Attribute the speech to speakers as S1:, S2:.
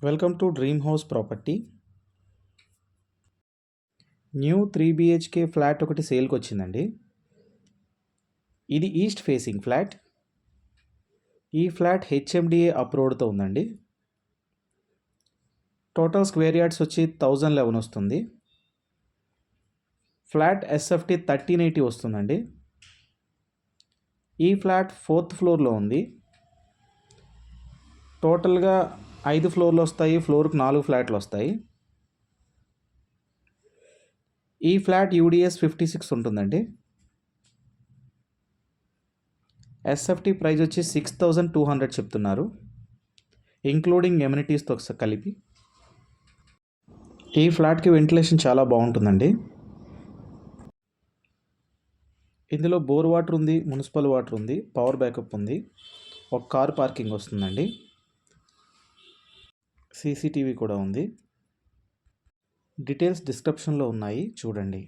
S1: Welcome to dream house property. New 3 BHK flat ఒకటి సేల్కి వచ్చిందండి. ఇది ఈస్ట్ ఫేసింగ్ ఫ్లాట్. ఈ ఫ్లాట్ HMDA అప్రూవ్డ్తో ఉందండి. టోటల్ స్క్వేర్ యార్డ్స్ వచ్చి 1011 వస్తుంది. ఫ్లాట్ SFT 1380 వస్తుందండి. ఈ ఫ్లాట్ 4th ఫ్లోర్లో ఉంది. టోటల్గా 5 ఫ్లోర్లు వస్తాయి. ఫ్లోర్కి 4 ఫ్లాట్లు వస్తాయి. ఈ ఫ్లాట్ UDS 56 ఉంటుందండి. SFT ప్రైస్ వచ్చి 6200 చెప్తున్నారు, ఇంక్లూడింగ్ ఎమ్యూనిటీస్తో కలిపి. ఈ ఫ్లాట్కి వెంటిలేషన్ చాలా బాగుంటుందండి. ఇందులో బోర్ వాటర్ ఉంది, మున్సిపల్ వాటర్ ఉంది, పవర్ బ్యాకప్ ఉంది, ఒక కార్ పార్కింగ్ వస్తుందండి, CCTV కూడా ఉంది. డీటెయిల్స్ డిస్క్రిప్షన్లో ఉన్నాయి, చూడండి.